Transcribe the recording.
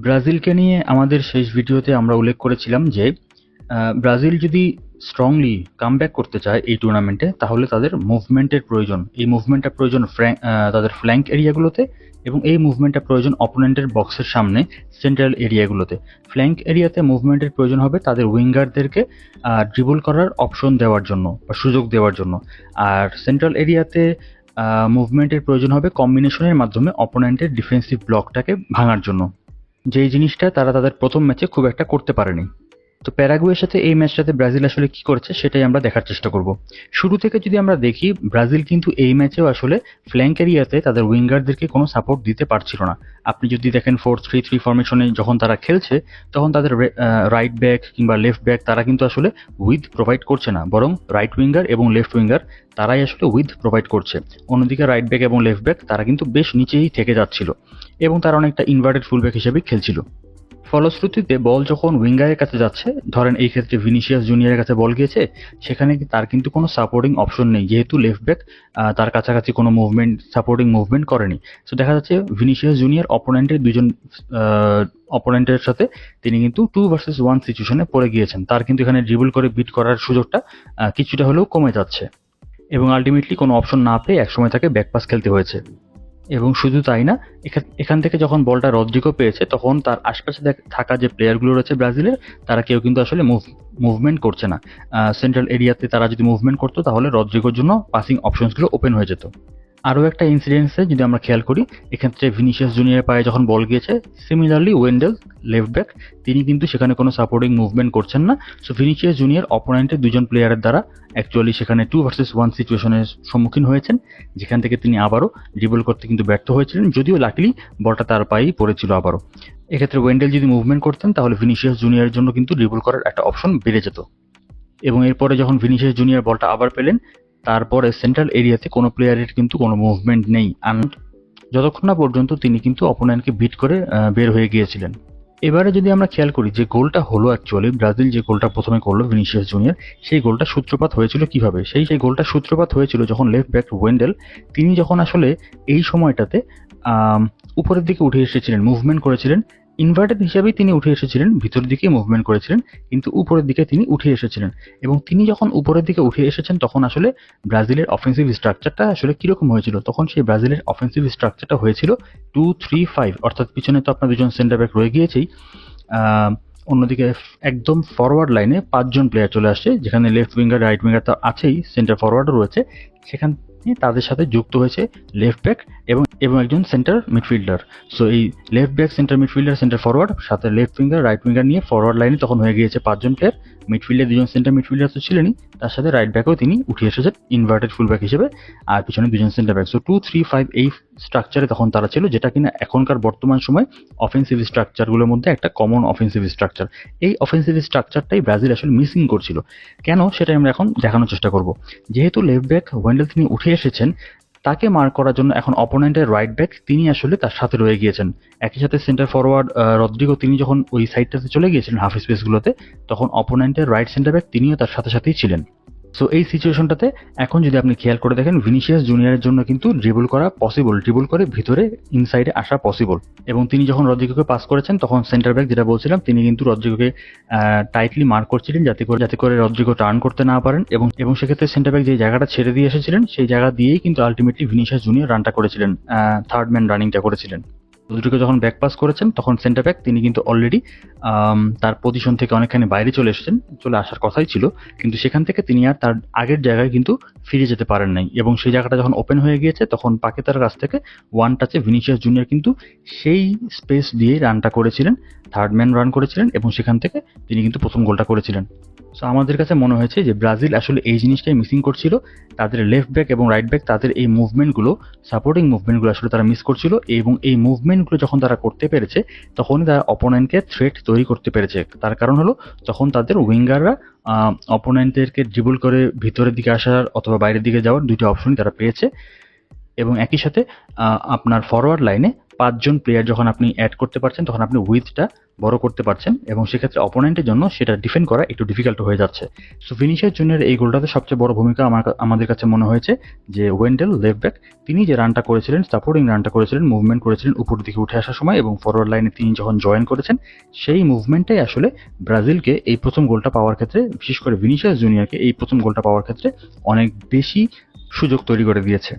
ব্রাজিলকে নিয়ে আমাদের শেষ ভিডিওতে আমরা উল্লেখ করেছিলাম যে ব্রাজিল যদি স্ট্রংলি কামব্যাক করতে চায় এই টুর্নামেন্টে, তাহলে তাদের মুভমেন্টের প্রয়োজন। এই মুভমেন্টটা প্রয়োজন তাদের ফ্ল্যাঙ্ক এরিয়াগুলোতে, এবং এই মুভমেন্টটা প্রয়োজন অপোনেন্টের বক্সের সামনে সেন্ট্রাল এরিয়াগুলোতে। ফ্ল্যাঙ্ক এরিয়াতে মুভমেন্টের প্রয়োজন হবে তাদের উইঙ্গারদেরকে ড্রিবল করার অপশন দেওয়ার জন্য বা সুযোগ দেওয়ার জন্য। আর সেন্ট্রাল এরিয়াতে মুভমেন্টের প্রয়োজন হবে কম্বিনেশনের মাধ্যমে অপোনেন্টের ডিফেন্সিভ ব্লকটাকে ভাঙার জন্য, যেই জিনিসটা তারা তাদের প্রথম ম্যাচে খুব একটা করতে পারেনি। তো প্যারাগুয়ের সাথে এই ম্যাচটাতে ব্রাজিল আসলে কি করেছে সেটাই আমরা দেখার চেষ্টা করব। শুরু থেকে যদি আমরা দেখি, ব্রাজিল কিন্তু এই ম্যাচেও আসলে ফ্ল্যাঙ্ক এরিয়াতে তাদের উইঙ্গারদেরকে কোনো সাপোর্ট দিতে পারছিল না। আপনি যদি দেখেন 4-3-3 ফরমেশনে যখন তারা খেলছে, তখন তাদের রাইট ব্যাক কিংবা লেফট ব্যাক তারা কিন্তু আসলে উইথ প্রোভাইড করছে না, বরং রাইট উইঙ্গার এবং লেফট উইঙ্গার তারাই আসলে উইথ প্রোভাইড করছে। অন্যদিকে রাইট ব্যাক এবং লেফট ব্যাক তারা কিন্তু বেশ নিচেই থেকে যাচ্ছিল, এবং তারা অনেকটা ইনভার্টেড ফুলব্যাক হিসেবেই খেলছিল। ফলশ্রুতিতে বল যখন উইঙ্গারের কাছে যাচ্ছে, ধরেন এই ক্ষেত্রে ভিনিসিয়াস জুনিয়রের কাছে বল গিয়েছে, সেখানে তার কিন্তু কোনো সাপোর্টিং অপশন নেই, যেহেতু লেফট ব্যাক তার কাছাকাছি কোনো সাপোর্টিং মুভমেন্ট করেনি। সো দেখা যাচ্ছে ভিনিসিয়াস জুনিয়র অপোনেন্টের সাথে তিনি কিন্তু 2 ভার্সেস 1 সিচুয়েশনে পড়ে গিয়েছেন। তার কিন্তু এখানে ড্রিবল করে বিট করার সুযোগটা কিছুটা হলেও কমে যাচ্ছে, এবং আলটিমেটলি কোনো অপশন না পেয়ে একসময় তাকে ব্যাকপাস খেলতে হয়েছে। এবং শুধু তাই না, এখান থেকে যখন বলটা রদ্রিগো পেয়েছে, তখন তার আশপাশে থাকা যে প্লেয়ারগুলো রয়েছে ব্রাজিলের, তারা কেউ কিন্তু আসলে মুভমেন্ট করছে না। সেন্ট্রাল এরিয়াতে তারা যদি মুভমেন্ট করতো, তাহলে রদ্রিগোর জন্য পাসিং অপশনসগুলো ওপেন হয়ে যেত। আরও একটা ইনসিডেন্টসে যদি আমরা খেয়াল করি, এক্ষেত্রে ভিনিসিয়াস জুনিয়রের পায়ে যখন বল গিয়েছে, সিমিলারলি ওয়েন্ডেল লেফট ব্যাক তিনি কিন্তু সেখানে কোনো সাপোর্টিং মুভমেন্ট করছেন না। সো ভিনিসিয়াস জুনিয়র অপোনেন্টের দুজন প্লেয়ারের দ্বারা অ্যাকচুয়ালি সেখানে 2 ভার্সেস 1 সিচুয়েশনের সম্মুখীন হয়েছেন, যেখান থেকে তিনি আবারও ড্রিবল করতে কিন্তু ব্যর্থ হয়েছিলেন, যদিও লাকিলি বলটা তার পায়েই পড়েছিল আবারও। এক্ষেত্রে ওয়েন্ডেল যদি মুভমেন্ট করতেন, তাহলে ভিনিসিয়াস জুনিয়রের জন্য কিন্তু ড্রিবল করার একটা অপশন বেড়ে যেত। এবং এরপরে যখন ভিনিসিয়াস জুনিয়র বলটা আবার পেলেন, তারপরে সেন্ট্রাল এরিয়াতে কোনো প্লেয়ারের কিন্তু কোনো মুভমেন্ট নেই, যতক্ষণ না পর্যন্ত তিনি কিন্তু অপোনেন্টকে বিট করে বের হয়ে গিয়েছিলেন। এবারে যদি আমরা খেয়াল করি যে গোলটা হলো, অ্যাকচুয়ালি ব্রাজিল যে গোলটা প্রথমে করলো ভিনিসিয়াস জুনিয়র, সেই গোলটা সূত্রপাত হয়েছিল কিভাবে? সেই গোলটা সূত্রপাত হয়েছিল যখন লেফট ব্যাক ওয়েন্ডেল তিনি যখন আসলে এই সময়টাতে উপরের দিকে উঠে এসেছিলেন, মুভমেন্ট করেছিলেন। ইনভার্টেড হিসাবেই তিনি উঠে এসেছিলেন, ভিতর দিকে মুভমেন্ট করেছিলেন, কিন্তু উপরের দিকে তিনি উঠে এসেছিলেন। এবং তিনি যখন উপরের দিকে উঠে এসেছেন, তখন আসলে ব্রাজিলের অফেন্সিভ স্ট্রাকচারটা আসলে কিরকম হয়েছিল? তখন সেই ব্রাজিলের অফেন্সিভ স্ট্রাকচারটা হয়েছিল 2-3-5, অর্থাৎ পিছনে তো আপনার দুজন সেন্টার ব্যাক রয়ে গিয়েছেই, অন্যদিকে একদম ফরওয়ার্ড লাইনে 5 জন প্লেয়ার চলে আসছে, যেখানে লেফট উইঙ্গার রাইট উইঙ্গার তো আছেই, সেন্টার ফরওয়ার্ডও রয়েছে। সেখানে তাদের সাথে যুক্ত হয়েছে লেফট ব্যাক এবং একজন সেন্টার মিডফিল্ডার। সো এই left back, centre midfielder, centre forward, সাথে লেফট উইঙ্গার রাইট উইঙ্গার নিয়ে ফরওয়ার্ড লাইনে তখন হয়ে গিয়েছে 5 জন প্লেয়ার। মিডফিল্ডে 2 জন সেন্টার মিডফিল্ডার তো ছিলেনই, তার সাথে রাইট ব্যাকেও তিনি উঠে এসেছেন ইনভার্টেড ফুল ব্যাক হিসেবে, আর পিছনে 2 জন সেন্টার ব্যাক। সো 2-3-5 এই স্ট্রাকচারে তখন তারা ছিল, যেটা কিনা এখনকার বর্তমান সময় অফেন্সিভ স্ট্রাকচারগুলোর মধ্যে একটা কমন অফেন্সিভ স্ট্রাকচার। এই অফেন্সিভ স্ট্রাকচারটাই ব্রাজিল আসলে মিসিং করছিল। কেন, সেটাই আমরা এখন দেখানোর চেষ্টা করব। যেহেতু লেফট ব্যাক ওয়েন্ডেল তিনি উঠে এসেছেন, তাকে মার্ক করার জন্য এখন অপোনেন্টের রাইট ব্যাক তিনি আসলে তার সাথে রয়ে গিয়েছেন। একই সাথে সেন্টার ফরওয়ার্ড রদ্রিগো তিনি যখন ওই সাইডটাতে চলে গিয়েছিলেন হাফ স্পেসগুলোতে, তখন অপোনেন্টের রাইট সেন্টার ব্যাক তিনিও তার সাথে সাথেই ছিলেন। সো এই সিচুয়েশনটাতে এখন যদি আপনি খেয়াল করে দেখেন, ভিনিসিয়াস জুনিয়রের জন্য কিন্তু ড্রিবল করা পসিবল, ড্রিবল করে ভিতরে ইনসাইডে আসা পসিবল। এবং তিনি যখন রদ্রিগোকে পাস করেছেন, তখন সেন্টার ব্যাক, যেটা বলছিলাম, তিনি কিন্তু রদ্রিগোকে টাইটলি মার্ক করছিলেন, যাতে করে রদ্রিগো টার্ন করতে না পারেন। এবং সেক্ষেত্রে সেন্টার ব্যাক যে জায়গাটা ছেড়ে দিয়ে এসেছিলেন, সেই জায়গা দিয়েই কিন্তু আলটিমেটলি ভিনিসিয়াস জুনিয়র রানটা করেছিলেন, থার্ড ম্যান রানিংটা করেছিলেন। রদ্রিগো যখন ব্যাক পাস করেছেন, তখন সেন্টার ব্যাক তিনি কিন্তু অলরেডি তার পজিশন থেকে অনেকখানি বাইরে চলে আসার কথাই ছিল, কিন্তু সেখান থেকে তিনি আর তার আগের জায়গায় কিন্তু ফিরে যেতে পারেন নাই। এবং সেই জায়গাটা যখন ওপেন হয়ে গিয়েছে, তখন পাকেতার কাছ থেকে 1 টাচে ভিনিসিয়াস জুনিয়র কিন্তু সেই স্পেস দিয়ে রানটা করেছিলেন, থার্ড ম্যান রান করেছিলেন, এবং সেখান থেকে তিনি কিন্তু প্রথম গোলটা করেছিলেন। সো আমাদের কাছে মনে হয়েছে যে ব্রাজিল আসলে এই জিনিসটাই মিসিং করছিল, তাদের লেফট ব্যাক এবং রাইট ব্যাক তাদের এই মুভমেন্টগুলো, সাপোর্টিং মুভমেন্টগুলো আসলে তারা মিস করছিল। এবং এই মুভমেন্টগুলো যখন তারা করতে পেরেছে, তখনই তারা অপোনেন্টকে থ্রেট তৈরি করতে পেরেছে। তার কারণ হলো, তখন তাদের উইঙ্গাররা অপোনেন্টদেরকে ড্রিবল করে ভিতরের দিকে আসার অথবা বাইরের দিকে যাওয়ার দুইটা অপশনই তারা পেয়েছে। এবং একই সাথে আপনার ফরওয়ার্ড লাইনে 5 জন প্লেয়ার যখন আপনি অ্যাড করতে পারছেন তখন আপনি উইথটা বড় করতে পারছেন এবং সেক্ষেত্রে অপোনেন্টের জন্য সেটা ডিফেন্ড করা একটু ডিফিকাল্ট হয়ে যাচ্ছে। সো ভিনিসিয়াস জুনিয়র এই গোলটাতে সবচেয়ে বড় ভূমিকা আমাদের কাছে মনে হয়েছে যে ওয়েন্ডেল লেফট ব্যাক তিনি যে রানটা করেছিলেন, সাপোর্টিং রানটা করেছিলেন, মুভমেন্ট করেছিলেন উপর দিকে উঠে আসার সময় এবং ফরওয়ার্ড লাইনে তিনি যখন জয়েন করেছেন, সেই মুভমেন্টটাই আসলে ব্রাজিলকে এই প্রথম গোলটা পাওয়ার ক্ষেত্রে, বিশেষ করে ভিনিসিয়াস জুনিয়রকে এই প্রথম গোলটা পাওয়ার ক্ষেত্রে অনেক বেশি সুযোগ তৈরি করে দিয়েছে।